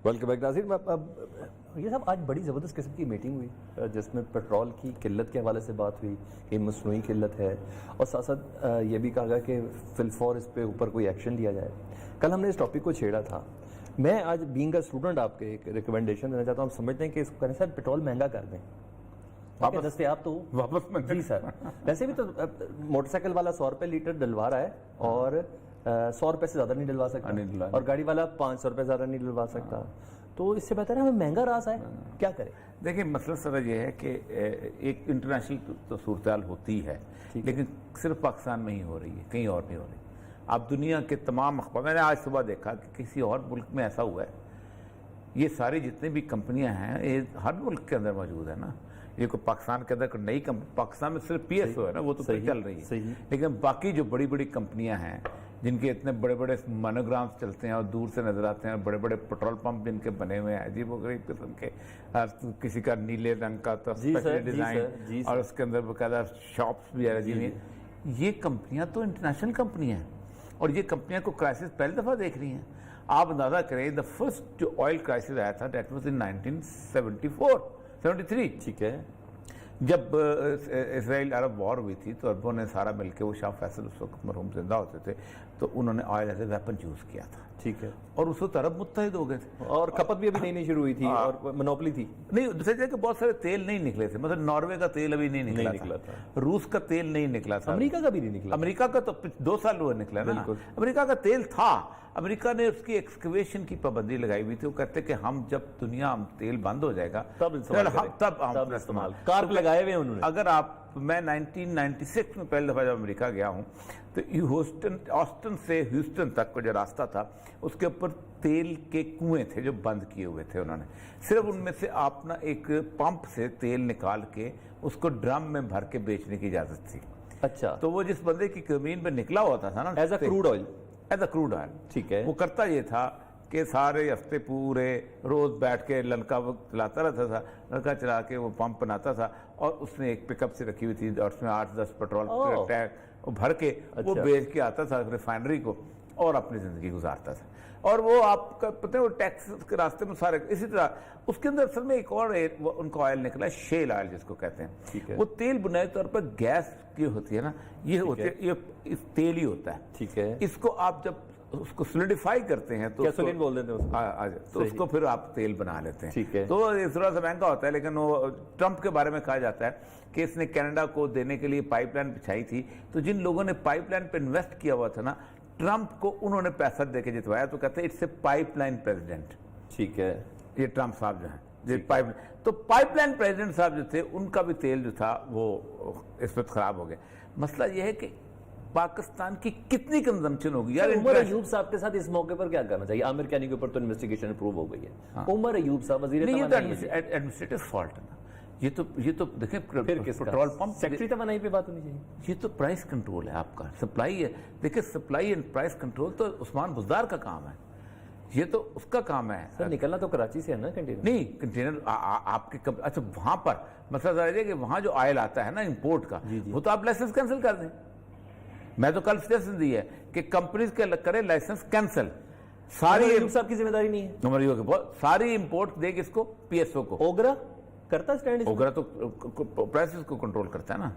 Welcome back ناظرین. اب یہ صاحب آج بڑی زبردست قسم کی میٹنگ ہوئی جس میں پیٹرول کی قلت کے حوالے سے بات ہوئی کہ مصنوعی قلت ہے، اور ساتھ ساتھ یہ بھی کہا گیا کہ فی الفور اس پہ اوپر کوئی ایکشن لیا جائے. کل ہم نے اس ٹاپک کو چھیڑا تھا. میں آج بینگ اے اسٹوڈنٹ آپ کے ایک ریکمنڈیشن دینا چاہتا ہوں. ہم سمجھتے ہیں کہ اس کو کہنے سر پیٹرول مہنگا کر دیں، دستیاب تو واپس میں جی سر. ویسے بھی تو موٹر سائیکل والا 100 روپے لیٹر ڈلوا رہا ہے اور 100 روپے سے زیادہ نہیں ڈلوا سکتا، اور گاڑی والا 500 روپے زیادہ نہیں ڈلوا سکتا. تو اس سے بہتر ہے ہمیں مہنگا راس ہے، کیا کریں؟ دیکھیں مسئلہ سر یہ ہے کہ ایک انٹرنیشنل تو صورتحال ہوتی ہے، لیکن صرف پاکستان میں ہی ہو رہی ہے، کہیں اور نہیں ہو رہی. اب دنیا کے تمام اخبار، میں نے آج صبح دیکھا کہ کسی اور ملک میں ایسا ہوا ہے. یہ ساری جتنی بھی کمپنیاں ہیں یہ ہر ملک کے اندر موجود ہے نا. یہ کوئی پاکستان کے اندر کوئی نئی کمپنی، پاکستان میں صرف پی ایس او ہے نا، وہ تو چل رہی ہے، لیکن باقی جو بڑی بڑی کمپنیاں ہیں جن کے اتنے بڑے بڑے مونوگرامز چلتے ہیں اور دور سے نظر آتے ہیں، بڑے بڑے پیٹرول پمپ جن کے بنے ہوئے ہیں عجیب و غریب قسم کے، کسی کا نیلے رنگ کا تو اسپیشل ڈیزائن، اور اس کے اندر باقاعدہ شاپس بھی ہے. یہ کمپنیاں تو انٹرنیشنل کمپنیاں ہیں، اور یہ کمپنیاں کو کرائسس پہلی دفعہ دیکھ رہی ہیں. آپ اندازہ کریں دا فرسٹ جو آئل کرائسس آیا تھا دیٹ واز ان 1973. ٹھیک ہے. جب اسرائیل عرب وار ہوئی تھی تو عربوں نے سارا مل کے، وہ شاہ فیصل اس وقت مرحوم زندہ ہوتے تھے، تو انہوں نے oil as a weapon use کیا تھا. ٹھیک ہے. اور اس وقت عرب متحد ہو گئے تھے، اور کھپت بھی ابھی نئی شروع ہوئی تھی اور منوپلی تھی. نہیں دوسرے کہ بہت سارے تیل نہیں نکلے تھے، مثلا ناروے کا تیل ابھی نہیں نکلا تھا، روس کا تیل نہیں نکلا تھا، امریکہ کا بھی نہیں نکلا. امریکہ کا تو 2 سال ہوئے نکلا نا. امریکہ کا تیل تھا، امریکہ نے اس کی ایکسکیویشن کی پابندی لگائی ہوئی تھی. وہ کہتے کہ ہم جب دنیا تیل بند ہو جائے گا تب ہم استعمال کارپ لگائے ہوئے انہوں نے. اگر آپ، میں 1996 میں پہلی دفعہ جب امریکہ گیا ہوں تو آسٹن سے ہیوسٹن تک کا جو راستہ تھا اس کے اوپر تیل کے کنویں تھے جو بند کیے ہوئے تھے. انہوں نے صرف ان میں سے آپ نا ایک پمپ سے تیل نکال کے اس کو ڈرم میں بھر کے بیچنے کی اجازت تھی. اچھا. تو وہ جس بندے کی زمین پہ نکلا ہوتا تھا نا ایز اے کروڈ آئل، ٹھیک ہے، وہ کرتا یہ تھا کہ سارے ہفتے پورے روز بیٹھ کے لڑکا وہ چلاتا رہتا تھا، لڑکا چلا کے وہ پمپ بناتا تھا، اور اس نے ایک پک اپ سے رکھی ہوئی تھی اور اس میں 8-10 پیٹرول ٹینک بھر کے وہ بیچ کے آتا تھا ریفائنری کو اور اپنی زندگی گزارتا تھا. اور وہ آپ کا پتہ ہے وہ ٹیکس کے راستے میں سارے اسی طرح. اس کے اندر اصل میں ایک اور ان کا آئل نکلا ہے، شیل آئل جس کو کہتے ہیں. وہ تیل بنیادی طور پر گیس کی ہوتی ہے نا، یہ ہوتی ہے، یہ تیل ہی ہوتا ہے. ٹھیک ہے. اس کو آپ جب اس کو سولیڈیفائی کرتے ہیں تو گیسولین بول دیتے ہیں، تو اس کو پھر آپ تیل بنا لیتے ہیں. ٹھیک ہے. تو یہ تھوڑا سا مہنگا ہوتا ہے، لیکن وہ ٹرمپ کے بارے میں کہا جاتا ہے کہ اس نے کینیڈا کو دینے کے لیے پائپ لائن بچھائی تھی. تو جن لوگوں نے پائپ لائن پہ انویسٹ کیا ہوا تھا نا، ٹرمپ کو انہوں نے پیسہ دے کے جتوایا. تو کہتے ہیں it's a pipeline president. ٹھیک ہے. یہ ٹرمپ صاحب جو ہیں تو پائپ لائن پریزیڈنٹ صاحب جو تھے ان کا بھی تیل جو تھا وہ اس وقت خراب ہو گیا. مسئلہ یہ ہے کہ پاکستان کی کتنی کنزمپشن ہوگی یار. عمر ایوب صاحب کے ساتھ اس موقع پر کیا کرنا چاہیے؟ عامر کیانی کے اوپر تو انویسٹیگیشن اپروو ہو گئی ہے. عمر ایوب صاحب وزیر ایڈمنسٹریٹو فالٹ ہے نا. یہ تو دیکھیں پیٹرول پمپ سیکٹری توانائی پہ بات ہونی چاہیے. یہ تو پرائس کنٹرول ہے آپ کا، سپلائی ہے. دیکھیں سپلائی اینڈ پرائس کنٹرول تو عثمان بزدار کا کام ہے، یہ تو اس کا کام ہے. سر نکلنا تو کراچی سے ہے نا کنٹینر؟ نہیں کنٹینر آپ کے اچھا وہاں پر مسئلہ ظاہر ہے کہ وہاں جو آئل آتا ہے نا امپورٹ کا، وہ تو آپ لائسنس کینسل کر دیں. میں تو کل سجیشن دی ہے کہ کمپنیز کے کرے لائسنس کینسل. ساری صاحب کی ذمہ داری نہیں ہے، ساری امپورٹ دے گے اس کو پی ایس او کو. اوگرا کرتا اسٹینڈ، اوگرا تو پرائسز کو کنٹرول کرتا ہے نا.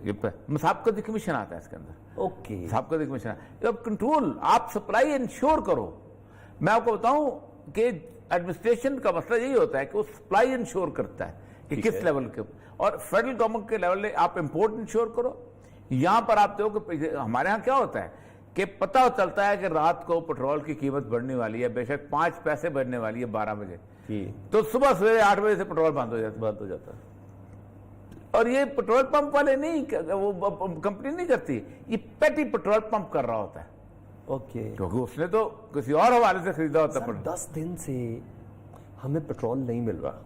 یہ مسابقتی کمیشن آتا ہے اس کے اندر. اوکے. مسابقتی کمیشن اب کنٹرول، آپ سپلائی انشور کرو. میں آپ کو بتاؤں کہ ایڈمنسٹریشن کا مسئلہ یہی ہوتا ہے کہ وہ سپلائی انشور کرتا ہے کہ کس لیول کے، اور فیڈرل گورنمنٹ کے لیول میں آپ امپورٹ انشور کرو. یہاں پر آپ دیکھو کہ ہمارے ہاں کیا ہوتا ہے کہ پتہ چلتا ہے کہ رات کو پٹرول کی قیمت بڑھنے والی ہے، بے شک 5 پیسے بڑھنے والی ہے 12 بجے، تو صبح سویرے 8 بجے سے پٹرول بند ہو جاتا ہے. اور یہ پٹرول پمپ والے نہیں، وہ کمپنی نہیں کرتی، یہ پیٹی پٹرول پمپ کر رہا ہوتا ہے. اوکے. کیونکہ اس نے تو کسی اور حوالے سے خریدا ہوتا ہے. 10 دن سے ہمیں پٹرول نہیں مل رہا.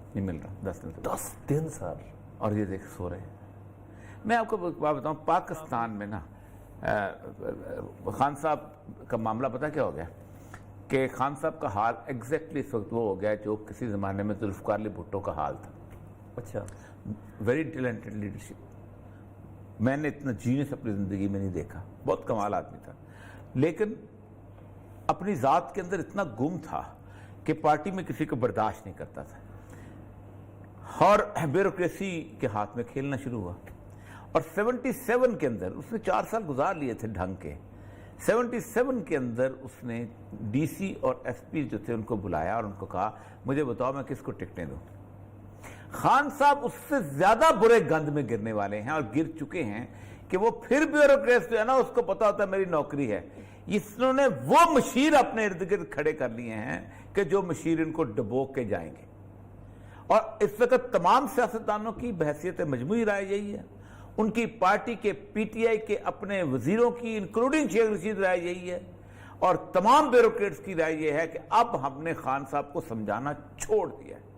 10 دن سر. اور یہ دیکھ سو رہے ہیں. میں آپ کو بات بتاؤں، پاکستان میں نا خان صاحب کا معاملہ پتہ کیا ہو گیا کہ خان صاحب کا حال ایگزیکٹلی اس وقت وہ ہو گیا جو کسی زمانے میں ذوالفقار علی بھٹو کا حال تھا. اچھا. Very talented leadership. میں نے اتنا جینس اپنی زندگی میں نہیں دیکھا، بہت کمال آدمی تھا، لیکن اپنی ذات کے اندر اتنا گم تھا کہ پارٹی میں کسی کو برداشت نہیں کرتا تھا اور بیوروکریسی کے ہاتھ میں کھیلنا شروع ہوا. اور 77 کے اندر اس نے 4 سال گزار لیے تھے ڈھنگ کے. 77 کے اندر اس نے ڈی سی اور ایس پی جو تھے ان کو بلایا اور ان کو کہا مجھے بتاؤ میں کس کو ٹکٹیں دوں. خان صاحب اس سے زیادہ برے گند میں گرنے والے ہیں اور گر چکے ہیں کہ وہ پھر بیوروکریٹ جو ہے نا اس کو پتا ہوتا ہے میری نوکری ہے. انہوں نے وہ مشیر اپنے ارد گرد کھڑے کر لیے ہیں کہ جو مشیر ان کو ڈبو کے جائیں گے. اور اس وقت تمام سیاستدانوں کی بحثیت مجموعی رائے یہی ہے, ان کی پارٹی کے پی ٹی آئی کے اپنے وزیروں کی انکلوڈنگ شیخ رشید رائے یہی ہے, اور تمام بیوروکریٹس کی رائے یہ ہے کہ اب ہم نے خان صاحب کو سمجھانا چھوڑ دیا ہے,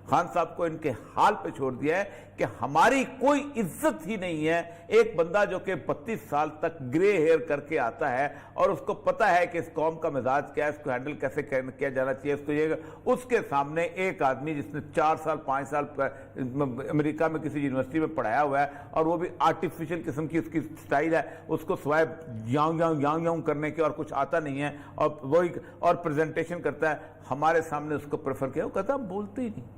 خان صاحب کو ان کے حال پہ چھوڑ دیا ہے کہ ہماری کوئی عزت ہی نہیں ہے. ایک بندہ جو کہ 32 سال تک گرے ہیئر کر کے آتا ہے اور اس کو پتا ہے کہ اس قوم کا مزاج کیا ہے, اس کو ہینڈل کیسے کیا جانا چاہیے, اس کو یہ اس کے سامنے ایک آدمی جس نے 4 سال 5 سال امریکہ میں کسی یونیورسٹی میں پڑھایا ہوا ہے اور وہ بھی آرٹیفیشل قسم کی اس کی سٹائل ہے, اس کو سوائے یاؤں کرنے کے اور کچھ آتا نہیں ہے اور وہی اور پریزنٹیشن کرتا ہے. ہمارے سامنے اس کو پریفر کیا, وہ کہتا ہم بولتے ہی نہیں.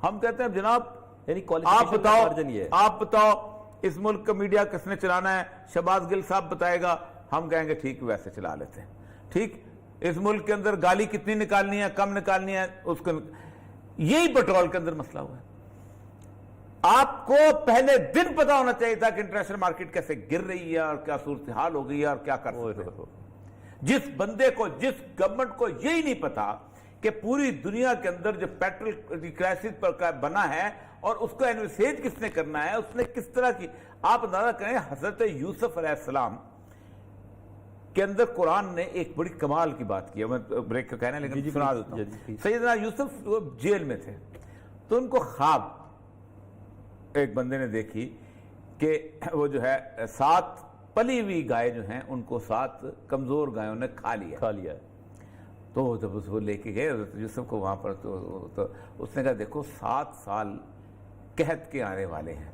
ہم کہتے ہیں جناب یعنی آپ بتاؤ اس ملک کا میڈیا کس نے چلانا ہے, شہباز گل صاحب بتائے گا, ہم کہیں گے ٹھیک ویسے چلا لیتے ہیں. ٹھیک, اس ملک کے اندر گالی کتنی نکالنی ہے, کم نکالنی ہے, اس کو یہی پیٹرول کے اندر مسئلہ ہوا ہے. آپ کو پہلے دن پتا ہونا چاہیے تھا کہ انٹرنیشنل مارکیٹ کیسے گر رہی ہے اور کیا صورتحال ہو گئی ہے اور کیا کر سکتے ہیں. جس بندے کو, جس گورنمنٹ کو یہی نہیں پتا کہ پوری دنیا کے اندر جو پیٹرول کرائسس پر بنا ہے اور اس کو انویسیج کس نے کرنا ہے, اس نے کس طرح کی, آپ اندازہ کریں حضرت یوسف علیہ السلام کے اندر قرآن نے ایک بڑی کمال کی بات کی ہے. میں بریک کا کہنا لیکن سنا دیتا ہوں. سیدنا یوسف وہ جیل میں تھے تو ان کو خواب ایک بندے نے دیکھی کہ وہ جو ہے 7 پلی ہوئی گائے جو ہیں ان کو 7 کمزور گایوں نے کھا لیا. تو جب اس وہ لے کے گئے یوسف کو وہاں پر تو اس نے کہا دیکھو 7 سال قحط کے آنے والے ہیں,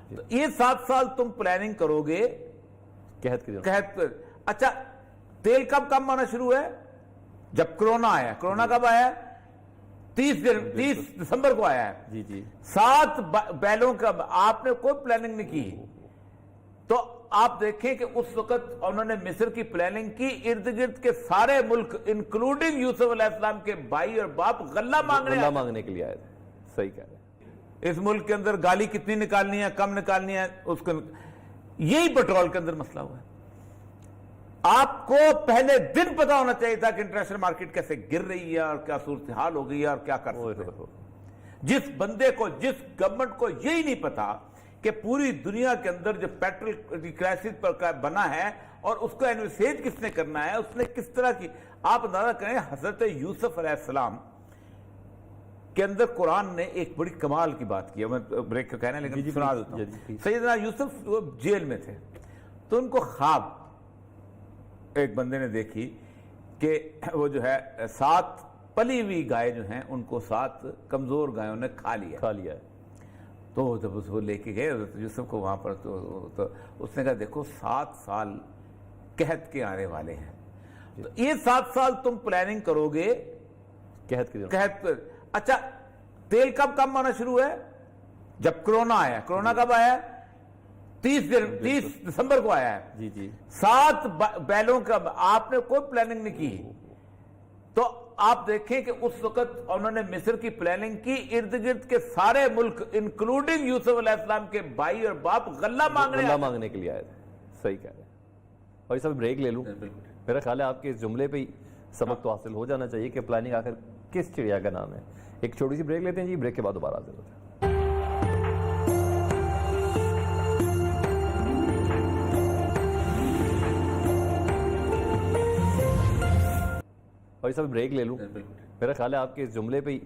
تو یہ 7 سال تم پلاننگ کرو گے قحط. اچھا تیل کب کم آنا شروع ہے, جب کرونا آیا. کرونا کب آیا, 30 دسمبر کو آیا ہے. 7 بیلوں کا آپ نے کوئی پلاننگ نہیں کی. تو آپ دیکھیں کہ اس وقت انہوں نے مصر کی پلاننگ کی, ارد گرد کے سارے ملک انکلوڈنگ یوسف علیہ السلام کے بھائی اور باپ غلہ مانگنے کے لیے آئے تھے. صحیح کہہ رہے ہیں. اس ملک کے اندر گالی کتنی نکالنی ہے, کم نکالنی ہے, اس کو یہی پیٹرول کے اندر مسئلہ ہوا ہے. آپ کو پہلے دن پتا ہونا چاہیے تھا کہ انٹرنیشنل مارکیٹ کیسے گر رہی ہے اور کیا صورتحال ہو گئی ہے اور کیا کر سکتے ہیں. جس بندے کو, جس گورنمنٹ کو یہی نہیں پتا کہ پوری دنیا کے اندر جو پیٹرول کرائسس پر بنا ہے اور اس کو انویسیج کس نے کرنا ہے, اس نے کس طرح کی, آپ اندازہ کریں حضرت یوسف علیہ السلام کے اندر قرآن نے ایک بڑی کمال کی بات کی ہے. میں بریک کا کہنا لیکن سنا دیتا ہوں. سیدنا یوسف وہ جیل میں تھے تو ان کو خواب ایک بندے نے دیکھی کہ وہ جو ہے 7 پلی ہوئی گائے جو ہیں ان کو 7 کمزور گایوں نے کھا لیا. تو جب اس وہ لے کے گئے یوسف کو وہاں پر تو اس نے کہا دیکھو 7 سال قحط کے آنے والے ہیں, تو یہ 7 سال تم پلاننگ کرو گے قحط. اچھا تیل کب کم آنا شروع ہے, جب کرونا آیا. کرونا کب آیا, 30 دسمبر کو آیا ہے. 7 بیلوں کا آپ نے کوئی پلاننگ نہیں کی. تو آپ دیکھیں کہ اس وقت انہوں نے مصر کی پلاننگ کی, ارد گرد کے سارے ملک انکلوڈنگ یوسف علیہ السلام کے بھائی اور باپ غلہ مانگنے کے لیے آئے تھے. صحیح کہہ رہے ہیں. اور اس میں بریک لے لوں, میرا خیال ہے آپ کے اس جملے پہ ہی سبق تو حاصل ہو جانا چاہیے کہ پلاننگ آخر کس چڑیا کا نام ہے. ایک چھوٹی سی بریک لیتے ہیں جی, بریک کے بعد دوبارہ حاضر ہوتے ہیں. اور اس میں بریک لے لوں, میرا خیال ہے آپ کے اس جملے پہ ہی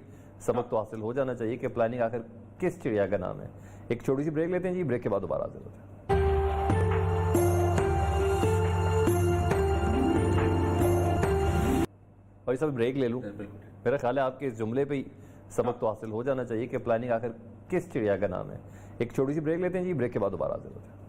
سبق تو حاصل ہو جانا چاہیے کہ پلاننگ آخر کس چڑیا کا نام ہے. ایک چھوٹی سی بریک لیتے ہیں جی, بریک کے بعد دوبارہ حاضر ہوتے ہیں. اور اس میں بریک لے لوں, میرا خیال ہے آپ کے اس جملے پہ ہی سبق تو حاصل ہو جانا چاہیے کہ پلاننگ آخر کس چڑیا کا نام ہے. ایک چھوٹی سی بریک لیتے ہیں جی, بریک کے بعد دوبارہ حاضر ہوتے ہیں.